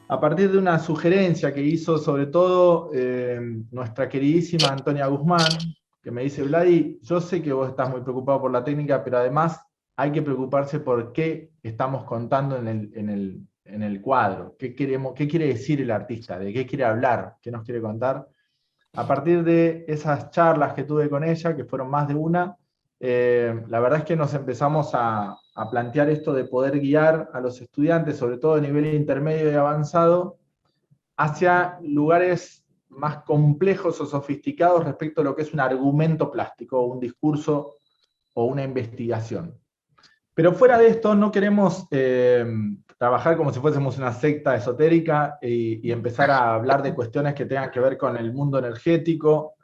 a partir de una sugerencia que hizo sobre todo nuestra queridísima Antonia Guzmán, que me dice, Vladi, yo sé que vos estás muy preocupado por la técnica, pero además hay que preocuparse por qué estamos contando en el cuadro, qué quiere decir el artista, de qué quiere hablar, qué nos quiere contar. A partir de esas charlas que tuve con ella, que fueron más de una, la verdad es que nos empezamos a plantear esto de poder guiar a los estudiantes, sobre todo de nivel intermedio y avanzado, hacia lugares más complejos o sofisticados respecto a lo que es un argumento plástico, un discurso o una investigación. Pero fuera de esto, no queremos trabajar como si fuésemos una secta esotérica y empezar a hablar de cuestiones que tengan que ver con el mundo energético,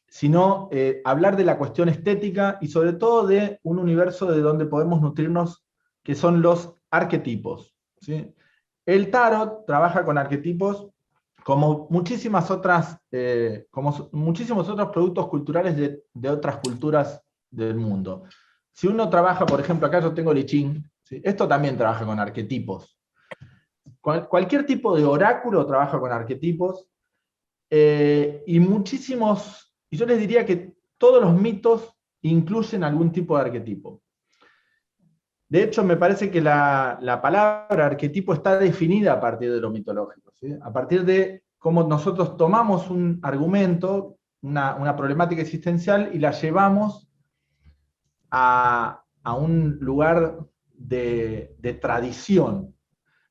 sino hablar de la cuestión estética y sobre todo de un universo de donde podemos nutrirnos, que son los arquetipos. ¿Sí? El tarot trabaja con arquetipos como como muchísimos otros productos culturales de otras culturas del mundo. Si uno trabaja, por ejemplo, acá yo tengo el I Ching, ¿sí? Esto también trabaja con arquetipos. Cualquier tipo de oráculo trabaja con arquetipos, y yo les diría que todos los mitos incluyen algún tipo de arquetipo. De hecho, me parece que la palabra arquetipo está definida a partir de lo mitológico, ¿sí? A partir de cómo nosotros tomamos un argumento, una problemática existencial, y la llevamos a un lugar de tradición.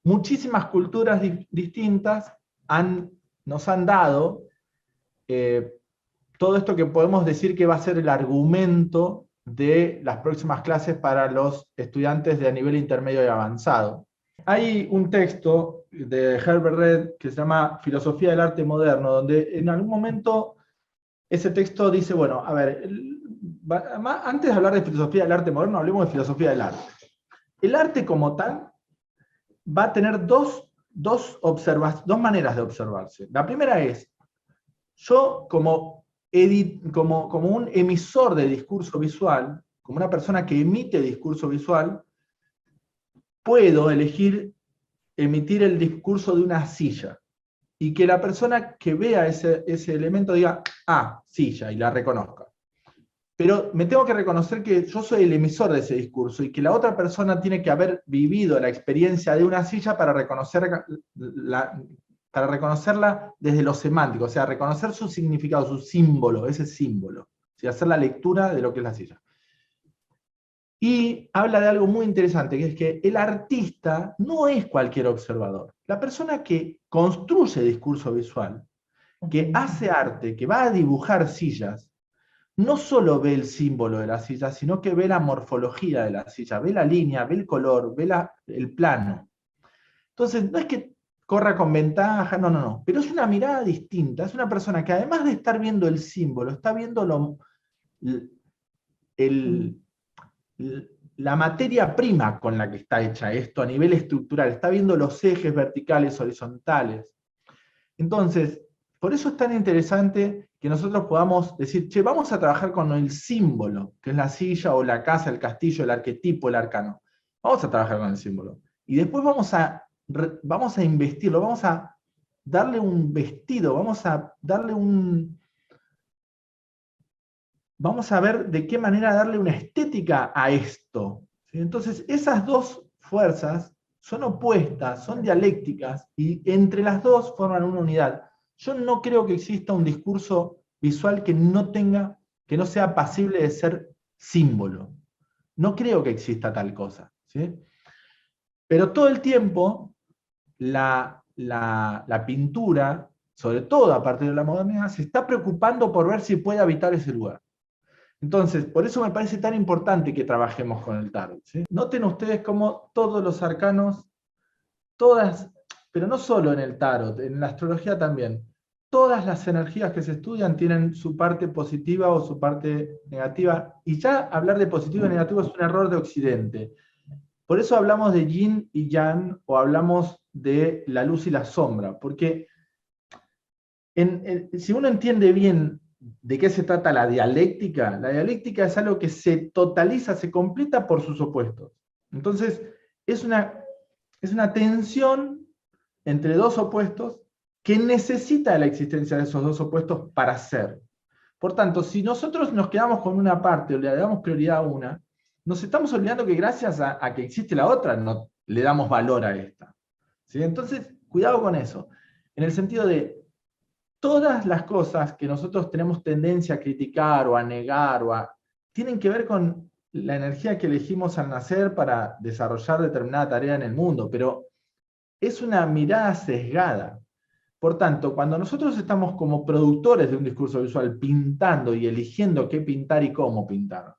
Muchísimas culturas distintas nos han dado eh, todo esto que podemos decir que va a ser el argumento de las próximas clases para los estudiantes de nivel intermedio y avanzado. Hay un texto de Herbert Read que se llama Filosofía del Arte Moderno, donde en algún momento ese texto dice, bueno, a ver, antes de hablar de filosofía del arte moderno, hablemos de filosofía del arte. El arte como tal va a tener dos maneras de observarse. La primera es, yo como un emisor de discurso visual, como una persona que emite discurso visual, puedo elegir emitir el discurso de una silla y que la persona que vea ese elemento diga, ah, silla, y la reconozca. Pero me tengo que reconocer que yo soy el emisor de ese discurso y que la otra persona tiene que haber vivido la experiencia de una silla para reconocerla desde lo semántico, o sea, reconocer su significado, su símbolo, ese símbolo, ¿sí? Hacer la lectura de lo que es la silla. Y habla de algo muy interesante, que es que el artista no es cualquier observador. La persona que construye discurso visual, que hace arte, que va a dibujar sillas, no solo ve el símbolo de la silla, sino que ve la morfología de la silla, ve la línea, ve el color, ve el plano. Entonces, no es que corra con ventaja, no, no, no, pero es una mirada distinta, es una persona que además de estar viendo el símbolo, está viendo el, la materia prima con la que está hecha esto a nivel estructural, está viendo los ejes verticales, horizontales. Entonces, por eso es tan interesante que nosotros podamos decir, che, vamos a trabajar con el símbolo, que es la silla o la casa, el castillo, el arquetipo, el arcano. Vamos a trabajar con el símbolo. Y después vamos a investirlo, vamos a darle un vestido, vamos a ver de qué manera darle una estética a esto. ¿Sí? Entonces, esas dos fuerzas son opuestas, son dialécticas, y entre las dos forman una unidad. Yo no creo que exista un discurso visual que no sea pasible de ser símbolo. No creo que exista tal cosa. ¿Sí? Pero todo el tiempo, la pintura, sobre todo a partir de la modernidad, se está preocupando por ver si puede habitar ese lugar. Entonces, por eso me parece tan importante que trabajemos con el tarot. ¿Sí? Noten ustedes cómo todos los arcanos, todas, pero no solo en el tarot, en la astrología también, todas las energías que se estudian tienen su parte positiva o su parte negativa, y ya hablar de positivo y negativo es un error de Occidente. Por eso hablamos de yin y yang, o hablamos de la luz y la sombra, porque si uno entiende bien de qué se trata la dialéctica es algo que se totaliza, se completa por sus opuestos. Entonces, es una tensión entre dos opuestos que necesita la existencia de esos dos opuestos para ser. Por tanto, si nosotros nos quedamos con una parte o le damos prioridad a una, nos estamos olvidando que gracias a que existe la otra, no, le damos valor a esta. ¿Sí? Entonces, cuidado con eso. En el sentido de todas las cosas que nosotros tenemos tendencia a criticar o a negar, tienen que ver con la energía que elegimos al nacer para desarrollar determinada tarea en el mundo, pero es una mirada sesgada. Por tanto, cuando nosotros estamos como productores de un discurso visual pintando y eligiendo qué pintar y cómo pintar,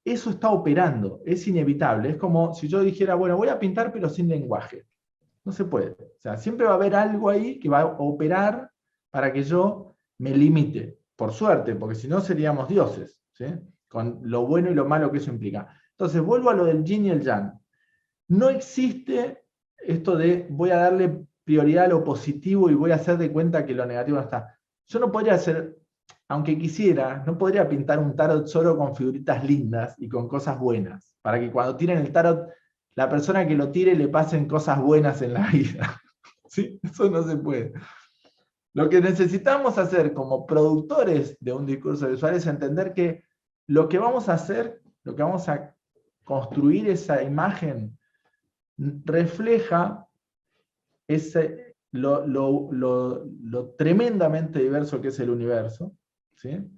eso está operando, es inevitable. Es como si yo dijera, bueno, voy a pintar pero sin lenguaje. No se puede. O sea, siempre va a haber algo ahí que va a operar para que yo me limite. Por suerte, porque si no seríamos dioses, ¿sí? Con lo bueno y lo malo que eso implica. Entonces, vuelvo a lo del yin y el yang. No existe esto de voy a darle prioridad a lo positivo y voy a hacer de cuenta que lo negativo no está. Yo no podría hacer, aunque quisiera, no podría pintar un tarot solo con figuritas lindas y con cosas buenas, para que cuando tiren el tarot, la persona que lo tire le pasen cosas buenas en la vida. ¿Sí? Eso no se puede. Lo que necesitamos hacer como productores de un discurso visual es entender que lo que vamos a hacer, lo que vamos a construir esa imagen, refleja lo tremendamente diverso que es el universo, ¿sí?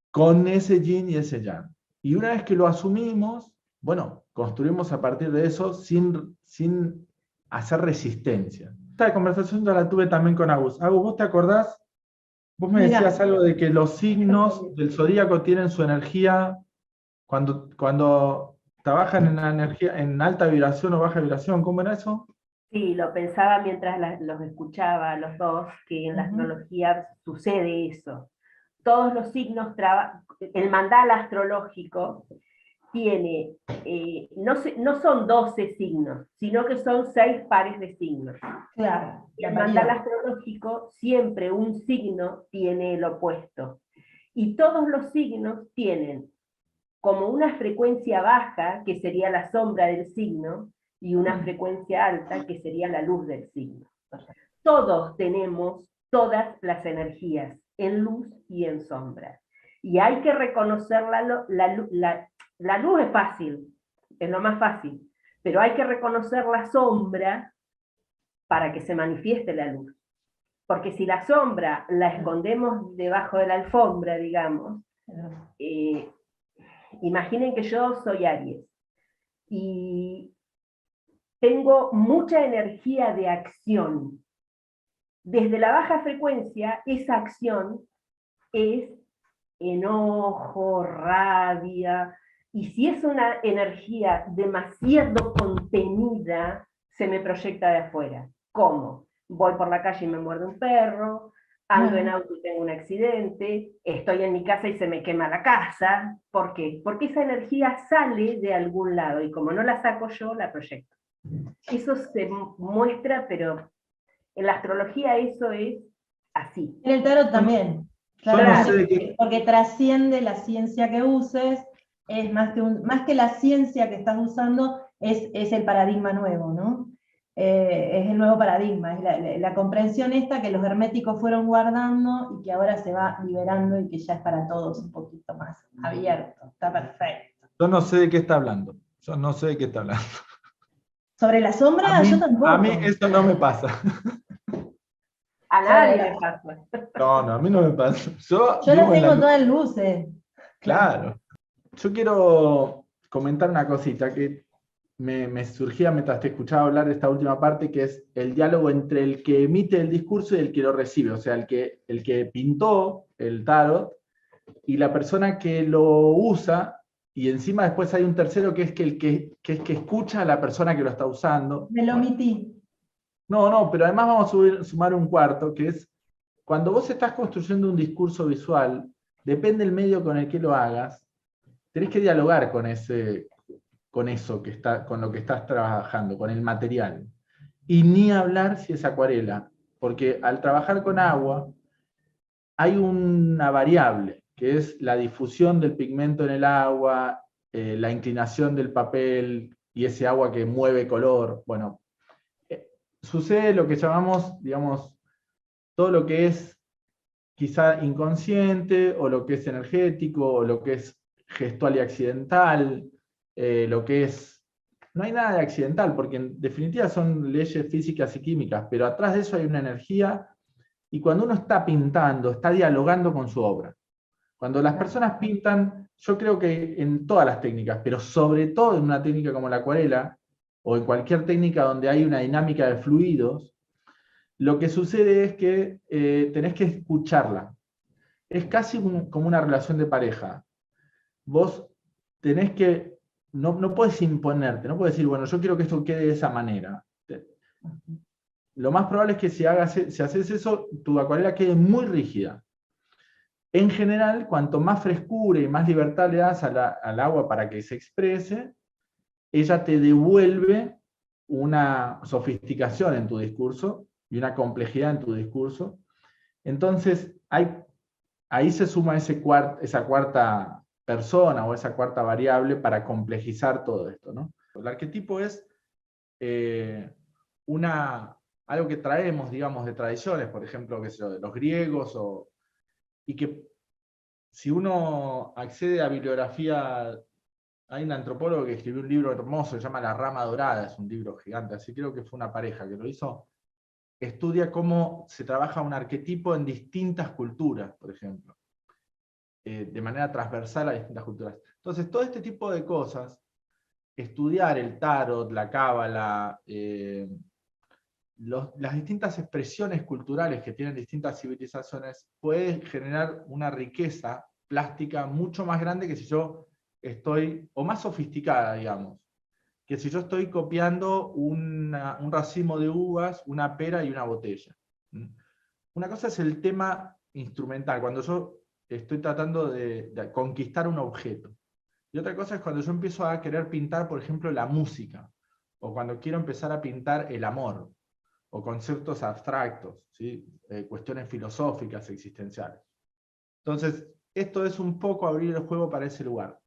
Con ese yin y ese yang. Y una vez que lo asumimos, bueno, construimos a partir de eso sin hacer resistencia. Esta conversación ya la tuve también con Agus. Agus, ¿vos te acordás? Vos me decías algo de que los signos del zodíaco tienen su energía cuando trabajan en la energía, en alta vibración o baja vibración. ¿Cómo era eso? Sí, lo pensaba mientras los escuchaba a los dos, que en la astrología sucede eso. Todos los signos, el mandala astrológico tiene, no son 12 signos, sino que son 6 pares de signos. Claro. Y el mandala astrológico, siempre un signo tiene el opuesto. Y todos los signos tienen como una frecuencia baja, que sería la sombra del signo, y una frecuencia alta, que sería la luz del signo. Todos tenemos todas las energías, en luz y en sombra. Y hay que reconocer la luz es fácil, es lo más fácil, pero hay que reconocer la sombra para que se manifieste la luz. Porque si la sombra la escondemos debajo de la alfombra, digamos, imaginen que yo soy Aries y tengo mucha energía de acción. Desde la baja frecuencia, esa acción es enojo, rabia, y si es una energía demasiado contenida, se me proyecta de afuera. ¿Cómo? Voy por la calle y me muerde un perro, ando en auto y tengo un accidente, estoy en mi casa y se me quema la casa. ¿Por qué? Porque esa energía sale de algún lado, y como no la saco yo, la proyecto. Eso se muestra, pero en la astrología eso es así. En el tarot también. Claro, no sé porque trasciende la ciencia que uses, es más que la ciencia que estás usando, es el paradigma nuevo, ¿no? Es el nuevo paradigma, es la comprensión esta que los herméticos fueron guardando y que ahora se va liberando y que ya es para todos un poquito más abierto. Está perfecto. Yo no sé de qué está hablando. Yo no sé de qué está hablando. Sobre la sombra, yo tampoco. A mí eso no me pasa. A nadie le pasa. No, a mí no me pasa. Yo las tengo todas en luces. Claro. Yo quiero comentar una cosita que me surgía mientras te escuchaba hablar de esta última parte, que es el diálogo entre el que emite el discurso y el que lo recibe. O sea, el que pintó el tarot y la persona que lo usa, y encima después hay un tercero que es el que escucha a la persona que lo está usando. Me lo omití. No, pero además vamos a sumar un cuarto, que es cuando vos estás construyendo un discurso visual, depende del medio con el que lo hagas, tenés que dialogar con eso con lo que estás trabajando, con el material. Y ni hablar si es acuarela, porque al trabajar con agua hay una variable, que es la difusión del pigmento en el agua, la inclinación del papel y ese agua que mueve color. Bueno, sucede lo que llamamos, digamos, todo lo que es quizá inconsciente, o lo que es energético, o lo que es gestual y accidental, lo que es... No hay nada de accidental, porque en definitiva son leyes físicas y químicas, pero atrás de eso hay una energía, y cuando uno está pintando, está dialogando con su obra. Cuando las personas pintan, yo creo que en todas las técnicas, pero sobre todo en una técnica como la acuarela, o en cualquier técnica donde hay una dinámica de fluidos, lo que sucede es que tenés que escucharla. Es casi como una relación de pareja. Vos tenés que, no puedes imponerte, no puedes decir, bueno, yo quiero que esto quede de esa manera. Lo más probable es que si haces eso, tu acuarela quede muy rígida. En general, cuanto más frescura y más libertad le das al agua para que se exprese, ella te devuelve una sofisticación en tu discurso y una complejidad en tu discurso. Entonces, ahí se suma esa cuarta persona o esa cuarta variable para complejizar todo esto, ¿no? El arquetipo es algo que traemos, digamos, de tradiciones, por ejemplo, qué sé yo, de los griegos, y que si uno accede a bibliografía, hay un antropólogo que escribió un libro hermoso, se llama La Rama Dorada, es un libro gigante, así creo que fue una pareja que lo hizo, estudia cómo se trabaja un arquetipo en distintas culturas, por ejemplo, de manera transversal a distintas culturas. Entonces, todo este tipo de cosas, estudiar el tarot, la cábala, las distintas expresiones culturales que tienen distintas civilizaciones, puede generar una riqueza plástica mucho más grande que si yo estoy, o más sofisticada, digamos, que si yo estoy copiando un racimo de uvas, una pera y una botella. Una cosa es el tema instrumental, cuando yo estoy tratando de conquistar un objeto. Y otra cosa es cuando yo empiezo a querer pintar, por ejemplo, la música, o cuando quiero empezar a pintar el amor, o conceptos abstractos, ¿sí? Cuestiones filosóficas, existenciales. Entonces, esto es un poco abrir el juego para ese lugar.